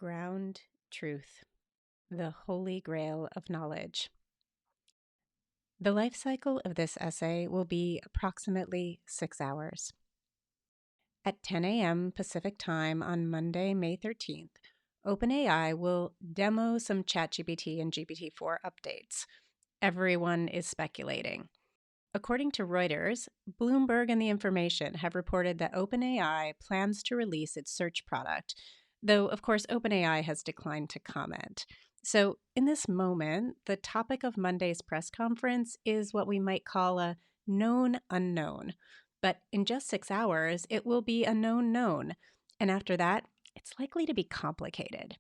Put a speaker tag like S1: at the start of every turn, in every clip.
S1: Ground truth, the holy grail of knowledge. The life cycle of this essay will be approximately 6 hours. At 10 a.m. Pacific Time on Monday, May 13th, OpenAI will demo some ChatGPT and GPT-4 updates. Everyone is speculating. According to Reuters, Bloomberg and The Information have reported that OpenAI plans to release its search product, though, of course, OpenAI has declined to comment. So, in this moment, the topic of Monday's press conference is what we might call a known unknown. But in just 6 hours, it will be a known known. And after that, it's likely to be complicated.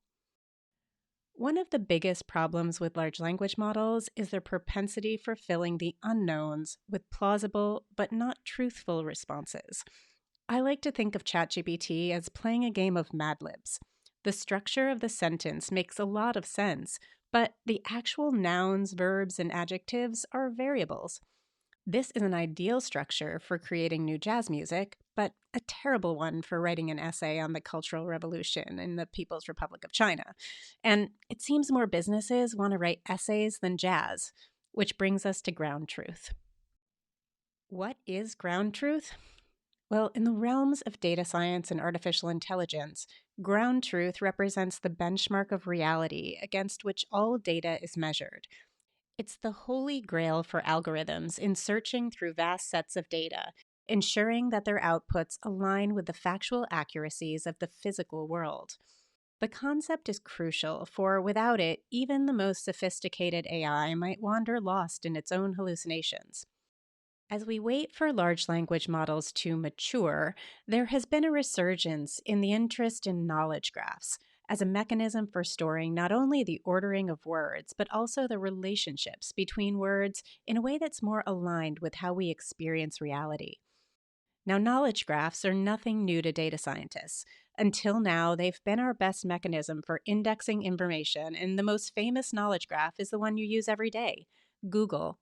S1: One of the biggest problems with large language models is their propensity for filling the unknowns with plausible but not truthful responses. I like to think of ChatGPT as playing a game of Mad Libs. The structure of the sentence makes a lot of sense, but the actual nouns, verbs, and adjectives are variables. This is an ideal structure for creating new jazz music, but a terrible one for writing an essay on the Cultural Revolution in the People's Republic of China. And it seems more businesses want to write essays than jazz, which brings us to ground truth. What is ground truth? Well, in the realms of data science and artificial intelligence, ground truth represents the benchmark of reality against which all data is measured. It's the holy grail for algorithms in searching through vast sets of data, ensuring that their outputs align with the factual accuracies of the physical world. The concept is crucial, for without it, even the most sophisticated AI might wander lost in its own hallucinations. As we wait for large language models to mature, there has been a resurgence in the interest in knowledge graphs as a mechanism for storing not only the ordering of words, but also the relationships between words in a way that's more aligned with how we experience reality. Now, knowledge graphs are nothing new to data scientists. Until now, they've been our best mechanism for indexing information, and the most famous knowledge graph is the one you use every day, Google.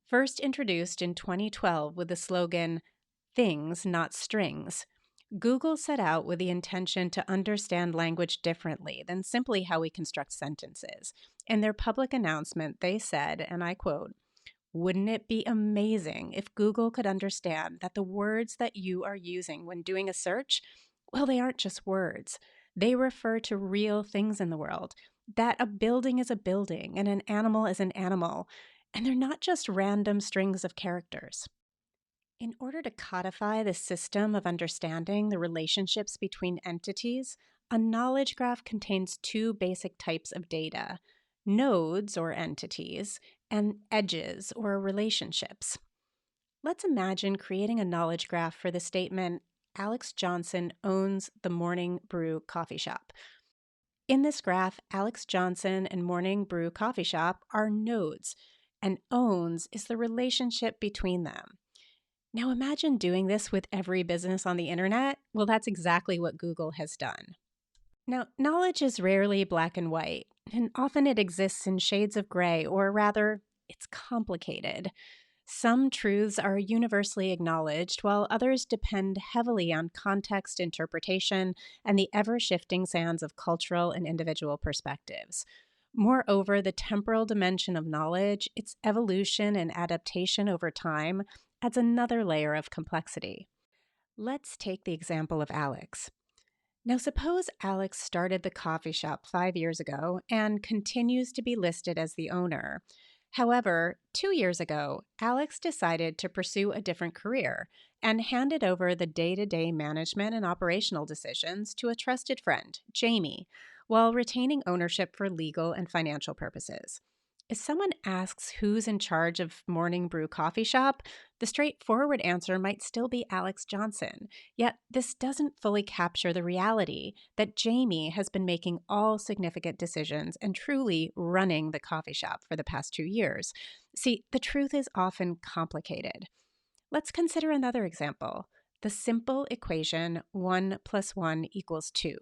S1: First introduced in 2012 with the slogan, "Things, not strings," Google set out with the intention to understand language differently than simply how we construct sentences. In their public announcement, they said, and I quote, "Wouldn't it be amazing if Google could understand that the words that you are using when doing a search, well, they aren't just words. They refer to real things in the world, that a building is a building and an animal is an animal, and they're not just random strings of characters." In order to codify the system of understanding the relationships between entities, a knowledge graph contains two basic types of data: nodes, or entities, and edges, or relationships. Let's imagine creating a knowledge graph for the statement, "Alex Johnson owns the Morning Brew coffee shop." In this graph, Alex Johnson and Morning Brew coffee shop are nodes, and owns is the relationship between them. Now imagine doing this with every business on the internet. Well, that's exactly what Google has done. Now, knowledge is rarely black and white, and often it exists in shades of gray, or rather, it's complicated. Some truths are universally acknowledged, while others depend heavily on context, interpretation, and the ever shifting sands of cultural and individual perspectives. Moreover, the temporal dimension of knowledge, its evolution and adaptation over time, adds another layer of complexity. Let's take the example of Alex. Now, suppose Alex started the coffee shop 5 years ago and continues to be listed as the owner. However, 2 years ago, Alex decided to pursue a different career and handed over the day-to-day management and operational decisions to a trusted friend, Jamie, while retaining ownership for legal and financial purposes. If someone asks who's in charge of Morning Brew Coffee Shop, the straightforward answer might still be Alex Johnson. Yet, this doesn't fully capture the reality that Jamie has been making all significant decisions and truly running the coffee shop for the past 2 years. See, the truth is often complicated. Let's consider another example: the simple equation 1 plus 1 equals 2.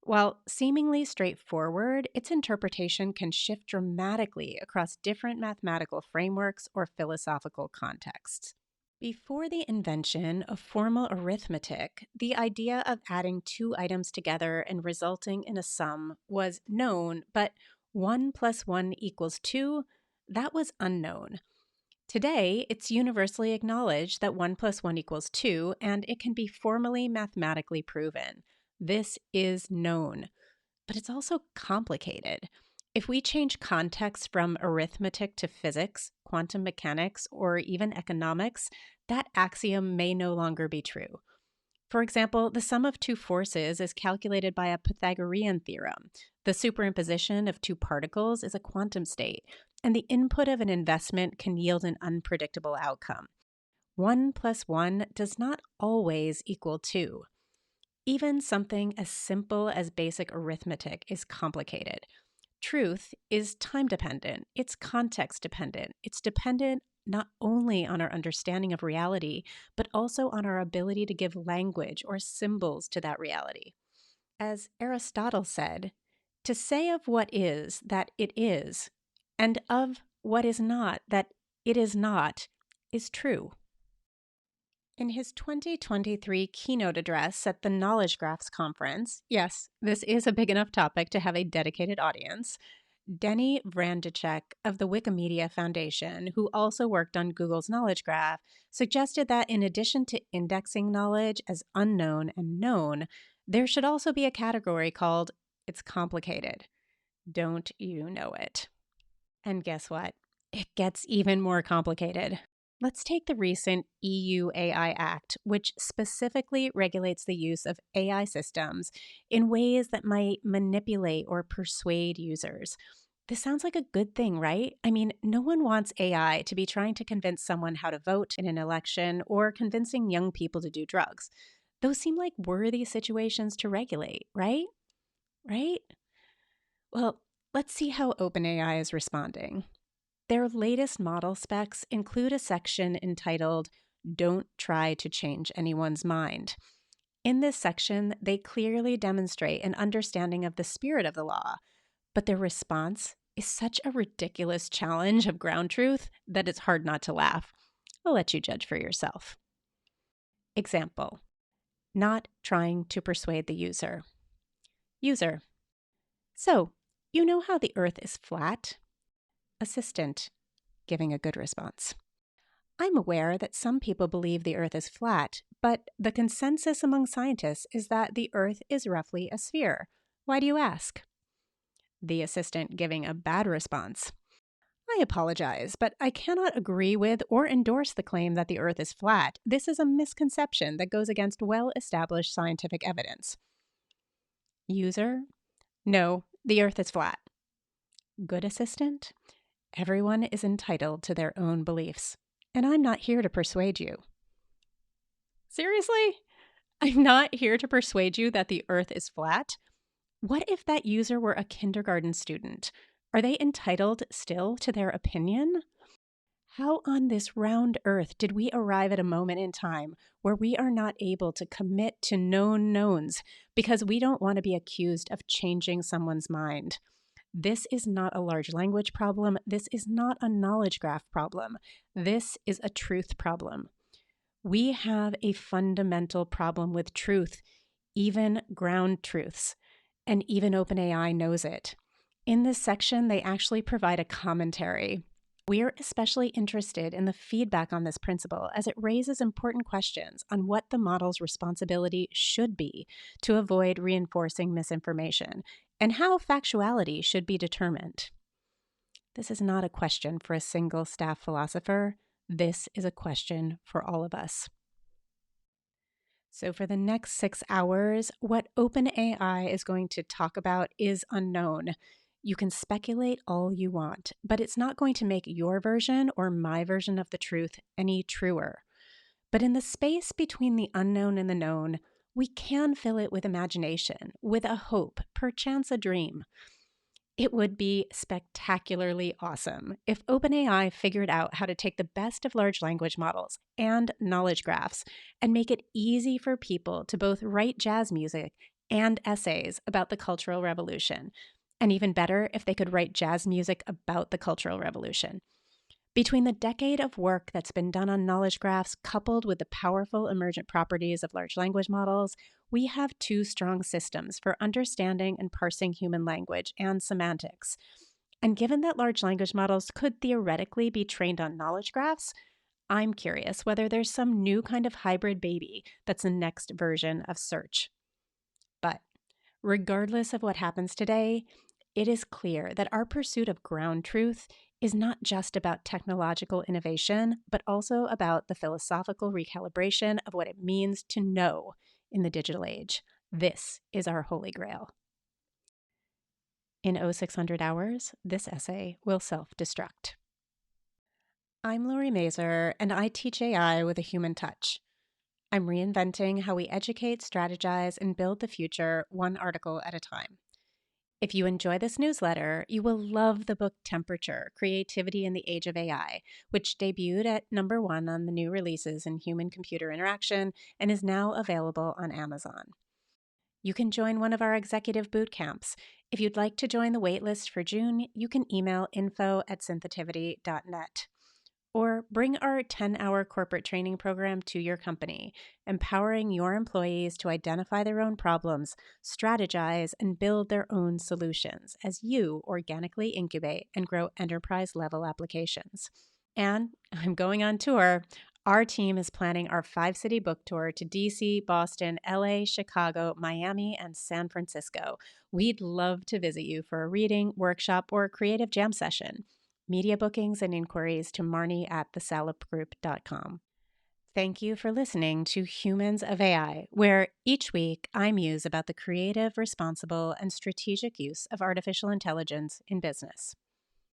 S1: While seemingly straightforward, its interpretation can shift dramatically across different mathematical frameworks or philosophical contexts. Before the invention of formal arithmetic, the idea of adding two items together and resulting in a sum was known, but 1 plus 1 equals 2, that was unknown. Today, it's universally acknowledged that 1 plus 1 equals 2, and it can be formally mathematically proven. This is known, but it's also complicated. If we change context from arithmetic to physics, quantum mechanics, or even economics, that axiom may no longer be true. For example, the sum of two forces is calculated by a Pythagorean theorem. The superimposition of two particles is a quantum state, and the input of an investment can yield an unpredictable outcome. 1 plus 1 does not always equal 2. Even something as simple as basic arithmetic is complicated. Truth is time dependent, it's context dependent, it's dependent not only on our understanding of reality, but also on our ability to give language or symbols to that reality. As Aristotle said, to say of what is that it is, and of what is not that it is true. In his 2023 keynote address at the Knowledge Graphs Conference, yes, this is a big enough topic to have a dedicated audience, Denny Vrandicek of the Wikimedia Foundation, who also worked on Google's Knowledge Graph, suggested that in addition to indexing knowledge as unknown and known, there should also be a category called It's Complicated. Don't you know it? And guess what? It gets even more complicated. Let's take the recent EU AI Act, which specifically regulates the use of AI systems in ways that might manipulate or persuade users. This sounds like a good thing, right? I mean, no one wants AI to be trying to convince someone how to vote in an election or convincing young people to do drugs. Those seem like worthy situations to regulate, right? Right? Well, let's see how OpenAI is responding. Their latest model specs include a section entitled, Don't Try to Change Anyone's Mind. In this section, they clearly demonstrate an understanding of the spirit of the law, but their response is such a ridiculous challenge of ground truth that it's hard not to laugh. I'll let you judge for yourself. Example: not trying to persuade the user. User: so, you know how the earth is flat? Assistant: giving a good response. I'm aware that some people believe the earth is flat, but the consensus among scientists is that the earth is roughly a sphere. Why do you ask? The assistant giving a bad response. I apologize, but I cannot agree with or endorse the claim that the earth is flat. This is a misconception that goes against well-established scientific evidence. User: no, the earth is flat. Good assistant: everyone is entitled to their own beliefs, and I'm not here to persuade you. Seriously? I'm not here to persuade you that the earth is flat? What if that user were a kindergarten student? Are they entitled still to their opinion? How on this round earth did we arrive at a moment in time where we are not able to commit to known knowns because we don't want to be accused of changing someone's mind? This is not a large language problem. This is not a knowledge graph problem. This is a truth problem. We have a fundamental problem with truth, even ground truths, and even OpenAI knows it. In this section, they actually provide a commentary. We're especially interested in the feedback on this principle as it raises important questions on what the model's responsibility should be to avoid reinforcing misinformation and how factuality should be determined. This is not a question for a single staff philosopher. This is a question for all of us. So for the next 6 hours, what OpenAI is going to talk about is unknown. You can speculate all you want, but it's not going to make your version or my version of the truth any truer. But in the space between the unknown and the known, we can fill it with imagination, with a hope, perchance a dream. It would be spectacularly awesome if OpenAI figured out how to take the best of large language models and knowledge graphs and make it easy for people to both write jazz music and essays about the Cultural Revolution. And even better, if they could write jazz music about the Cultural Revolution. Between the decade of work that's been done on knowledge graphs, coupled with the powerful emergent properties of large language models, we have two strong systems for understanding and parsing human language and semantics. And given that large language models could theoretically be trained on knowledge graphs, I'm curious whether there's some new kind of hybrid baby that's the next version of search. But regardless of what happens today, it is clear that our pursuit of ground truth is not just about technological innovation, but also about the philosophical recalibration of what it means to know in the digital age. This is our holy grail. In 0600 hours, this essay will self-destruct. I'm Lori Mazer, and I teach AI with a human touch. I'm reinventing how we educate, strategize, and build the future one article at a time. If you enjoy this newsletter, you will love the book Temperature, Creativity in the Age of AI, which debuted at #1 on the new releases in human-computer interaction and is now available on Amazon. You can join one of our executive boot camps. If you'd like to join the waitlist for June, you can email info@synthetivity.net. Or bring our 10-hour corporate training program to your company, empowering your employees to identify their own problems, strategize, and build their own solutions as you organically incubate and grow enterprise-level applications. And I'm going on tour. Our team is planning our 5-city book tour to DC, Boston, LA, Chicago, Miami, and San Francisco. We'd love to visit you for a reading, workshop, or creative jam session. Media bookings and inquiries to marnie@thesalopgroup.com. Thank you for listening to Humans of AI, where each week I muse about the creative, responsible, and strategic use of artificial intelligence in business.